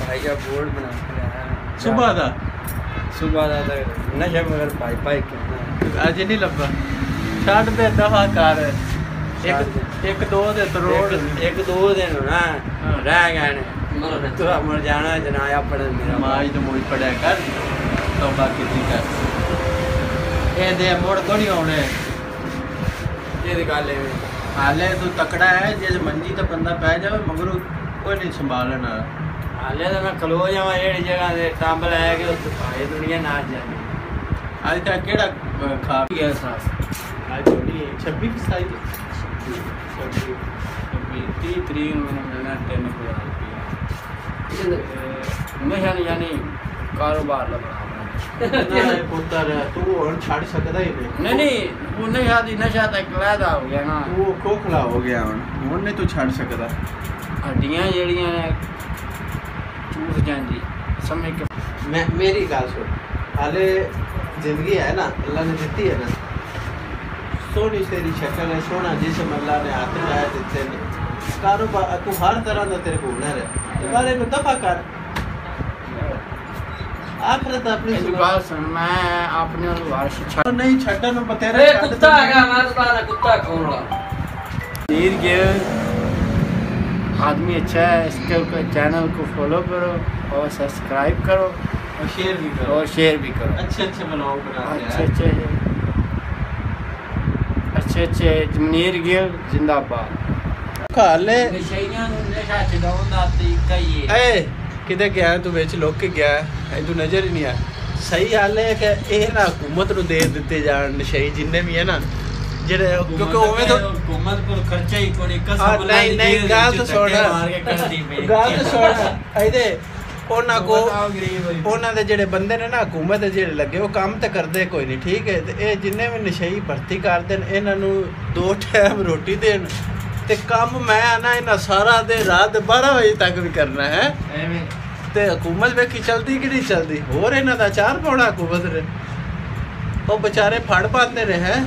भाई का बोर्ड बना सुबह दा नशा मगर पाई अज नहीं लब्बा छड़ दे दफा कर एक दो दे तरोड़ एक दो दिन ना रह गए ने तू मर जाना जनाया पढ़न मेरा माज तो मोई पढ़या कर तौबा कीती कर ए दे मोड़ थोड़ी आने ये गल है हाले तू तकड़ा है जिस मंजी तो बंदा पै जावे मगरू कोई नहीं संभालना हाले तो मैं खलो जावा एड़ी जगह ते टंब लै के उस भाई दुनिया नाच जानी आज तक केड़ा खा गया सास आज थोड़ी 26 की साइज 30 तरीक मैंने मिलना 3 नशा यानी कारोबार लगा पुत्र तू हुण छड़ सकदा ही नहीं वो नशा तक लैदा हो गया ना वो खोखला हो गया हुण नहीं तू छड़ सकदा हड्डियां जेड़ियां ने चूस जांदी समय के मैं मेरी गल सुन हाले जिंदगी है ना अल्लाह ने दी है ना सोनी तेरी शक्ल है सोना जिसम अल्लाह ने हाथ में आया दिते ने कारोबार तू हर तरह का तेरे को हुनर है तो बारे में दफा कर आखिरत अपनी बात सुन मैं अपने वारिश छड़ नहीं छड़न बतेरे कुत्ता है मैं तो बाला कुत्ता कौन रहा नीर के आदमी अच्छा है इसके चैनल को फॉलो करो और सब्सक्राइब करो और शेयर भी करो अच्छे ब्लॉग बनाते हैं अच्छे नीर गिल जिंदाबाद काले नशेइयां नु नशा छडाउण दा तरीका ही है ए किते गया तू विच लोक के गया है तू नजर ही नहीं आया सही हाल है कि ए ना हुकूमत नु दे दिते जान नशेई जिन्ने भी है ना जेड़े क्योंकि ओवे तो हुकूमत को खर्चा ही कोनी कसम नहीं गाल तो छोड़ मार के कर दी पे गाल तो छोड़ आइदे ਉਹਨਾਂ ਕੋ ਉਹਨਾਂ ਦੇ ਜਿਹੜੇ ਬੰਦੇ ਨੇ ਨਾ ਹਕੂਮਤ ਦੇ ਜਿਹੜੇ ਲੱਗੇ ਉਹ ਕੰਮ ਤੇ ਕਰਦੇ ਕੋਈ ਨਹੀਂ ਠੀਕ ਹੈ ਤੇ ਇਹ ਜਿੰਨੇ ਵੀ ਨਸ਼ਈ ਭਰਤੀ ਕਰਦੇ ਨੇ ਇਹਨਾਂ ਨੂੰ 2 ਟਾਈਮ ਰੋਟੀ ਦੇਣ ਤੇ ਕੰਮ ਮੈਂ ਆਣਾ ਇਹਨਾਂ ਸਾਰਾ ਦੇ ਰਾਤ 12 ਵਜੇ ਤੱਕ ਵੀ ਕਰਨਾ ਹੈ ਐਵੇਂ ਤੇ ਹਕੂਮਤ ਵੇਖੀ ਚਲਦੀ ਕਿ ਨਹੀਂ ਚਲਦੀ ਹੋਰ ਇਹਨਾਂ ਦਾ 4 ਪੌੜਾ ਹਕੂਮਤ ਨੇ ਉਹ ਵਿਚਾਰੇ ਫੜ ਪਾਉਂਦੇ ਨੇ ਹੈ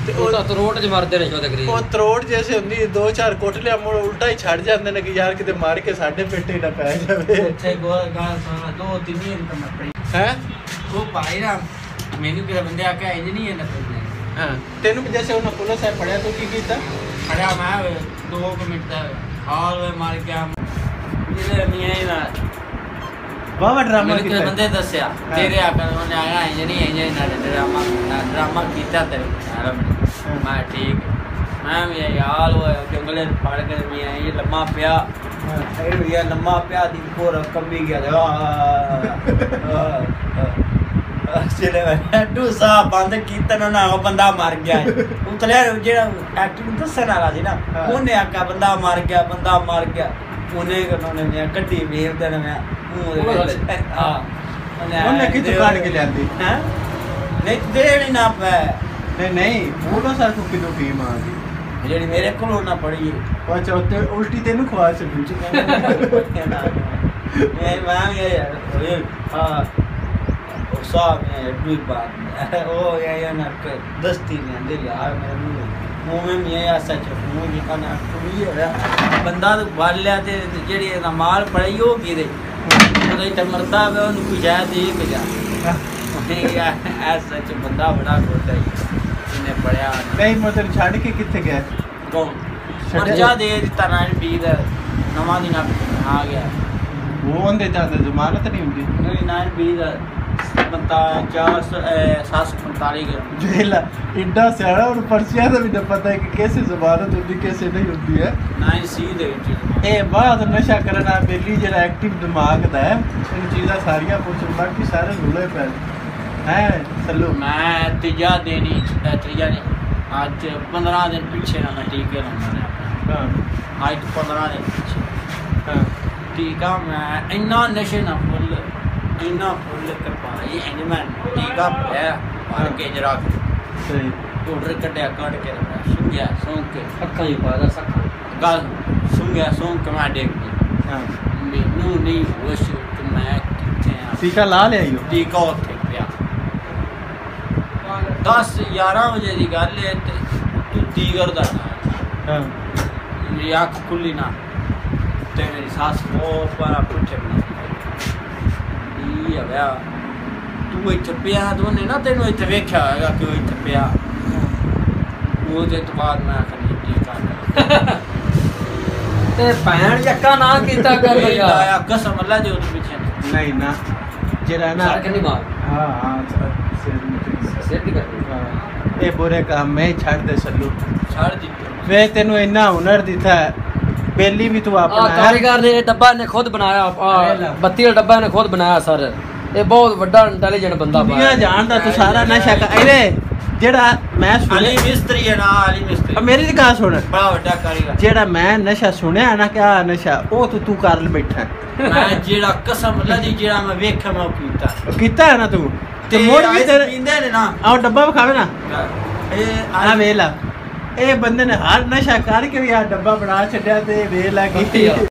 ਤੇ ਉਹ ਤਾਂ ਤਰੋੜ ਚ ਮਰਦੇ ਨੇ ਸ਼ੋਦੇ ਗਰੀਬ ਉਹ ਤਰੋੜ ਜੈਸੇ ਹੁੰਦੀ 2-4 ਕੋਟਲੇ ਮੁੜ ਉਲਟਾ ਹੀ ਛੱਡ ਜਾਂਦੇ ਨੇ ਕਿ ਯਾਰ ਕਿਤੇ ਮਾਰ ਕੇ ਸਾਡੇ ਪੇਟੇ ਨਾ ਪੈ ਜਾਵੇ ਉੱਥੇ ਗੋਲ ਗਾਲ ਸੁਣਾ 2-3 ਦਿਨ ਤਾਂ ਮੱਪੜੀ ਹੈ ਉਹ ਭਾਈ ਨਾ ਮੈਨੂੰ ਕਿਹੜਾ ਬੰਦੇ ਆ ਕੇ ਇੰਜ ਨਹੀਂ ਇਹਨਾਂ ਕੋਈ ਹਾਂ ਤੈਨੂੰ ਜੈਸੇ ਉਹਨਾਂ ਪੁਲਿਸ ਹੈ ਪੜਿਆ ਤੂੰ ਕੀ ਕੀਤਾ ਖੜਿਆ ਮੈਂ 2 ਮਿੰਟ ਦਾ ਹਾਲ ਮਾਰ ਗਿਆ ਇਹਦੇ ਮੀਆਂ ਹੀ ਨਾ ਵਾਵਾ ਡਰਾਮਾ ਕੀਤਾ ਮੈਨੂੰ ਬੰਦੇ ਦੱਸਿਆ ਤੇਰੇ ਆਕਰ ਉਹਨੇ ਆਇਆ ਇੰਜ ਨਹੀਂ ਇੰਜ ਨਾ ਡਰਾਮਾ ਕੀਤਾ ਤੇ ਮੈਂ ਠੀਕ ਮੈਂ ਵੀ ਯਾਰ ਉਹ ਜੰਗਲੇ ਫੜ ਕੇ ਮੀਆਂ ਇਹ ਲੰਮਾ ਪਿਆ ਇਹ ਵੀ ਲੰਮਾ ਪਿਆ ਦੀ ਕੋਰ ਕੰਬੀ ਗਿਆ ਜਿਹੜੇ ਟੂ ਸਾ ਬੰਦ ਕੀਤਾ ਨਾ ਉਹ ਬੰਦਾ ਮਰ ਗਿਆ ਉਤਲਿਆ ਜਿਹੜਾ ਐਕਟਿੰਗ ਦੱਸਣ ਵਾਲਾ ਸੀ ਨਾ ਉਹਨੇ ਆਖਿਆ ਬੰਦਾ ਮਰ ਗਿਆ ਉਹਨੇ ਕਹਿੰਦਾ ਮੈਂ ਕੱਢੀ ਵੇਖਦਾ ਨਾ ਮੈਂ ਹਾਂ ਉਹਨੇ ਕਿੱਥੋਂ ਕੱਢ ਕੇ ਲਿਆਂਦੀ ਹੈ ਨਹੀਂ ਦੇਣੀ ਨਾ ਪੈ ਨਹੀਂ ਉਹਦਾ ਸਰ ਕੋ ਕਿਦੋਂ ਫੀਮ ਆ ਗਈ ਜਿਹੜੀ ਮੇਰੇ ਕੋਲੋਂ ਨਾ ਪੜੀ ਅੱਛਾ ਉੱਤੇ ਉਲਟੀ ਤੈਨੂੰ ਖਵਾ ਸਕੂੰ ਚ ਮੈਂ ਯਾਰ ਹਾਂ ਉਹ ਸਾਹ ਮੈਂ ਦੂਰ ਬਾਤ ਉਹ ਯਾਰ ਨਾ ਦਸਤੀ ਨੇ ਅੰਦਰ ਯਾਰ ਮੈਂ मुँह में ये ऐसा मुँह निकालना कुड़ी है बंदा तो बाल लिया ते जेड़ी ना माल पड़ी हो की दे तो इतना मरता है उन्हें कुछ है दे के जा ऐसा च बंदा बड़ा खोटा ही इन्हें पढ़िया नहीं मतलब छाड़ के किथे गया कौन मर्जा दे दिता ना बीद नवा दिन आ गया वो अंदर ज्यादा जमानत नहीं होती नहीं ना बीद 745 जेला इड्डा सियाड़ा और पर्चियां का भी न पता है कि कैसे जमानत होती कैसे नहीं होती है 9C दे विच ए बात नशा करना बेली जेड़ा एक्टिव दिमाग दा है इन चीज़ां सारियां कुछ बाकी सारे रुले पे हैं चलो मैं तीजा देनी तीजा ने आज 15 दिन पीछे ना टीके लाना हां आज 15 दिन पीछे हां टीका मैं इन्ना नशे ना फुल इन्ना फुल कर पा ये एनिमल टीका है मार के जरा सही ऑर्डर कटिया काट के सुंगया सोंग के अक्का ही पादा सका गल सुंगया सोंग के मैं देख दी हां मैनू नहीं होश कि मैं किथे आ टीका ला ले आइयो टीका उठे पिया 10-11 बजे की गल है तू तीगर दा हां मेरी आँख खुली ना ते मेरी सास वो पर पुठे बना भी है तू इतने पिया तो उन्हें ना तेन इतने वेख्या होगा कि वो इतने पिया वो तो बाद मैं ते भैन यक्का ना कीता कर आया कसम अल्लाह जो पीछे नहीं ना जेड़ा ना नहीं मार हां हां सेट कर ये बुरे काम में छाड़ दे सल्लू छाड़ दी वे तेनू इतना हुनर दिता बेली भी तू अपना कारीगर ने डब्बा ने खुद बनाया बत्ती का डब्बा ने खुद बनाया सर ये बहुत बड़ा इंटेलिजेंट बंदा दुनिया जानदा तू सारा नशा अरे जेड़ा मैं अली मिस्त्री है ना अली मिस्त्री मेरी दी गल सुन बड़ा बड़ा कारीगर जेड़ा मैं नशा सुनया ना क्या नशा ओ तू कर बैठा मैं जेड़ा कसम अल्लाह दी जेड़ा मैं वेख्या मैं कीता है ना तू ते मोड़ भी तेरे पींदे ने ना आओ डब्बा खावे ना ए आ वेला ए बंदे ने हर नशा करके भी आ डब्बा बना छड्या ते वेला की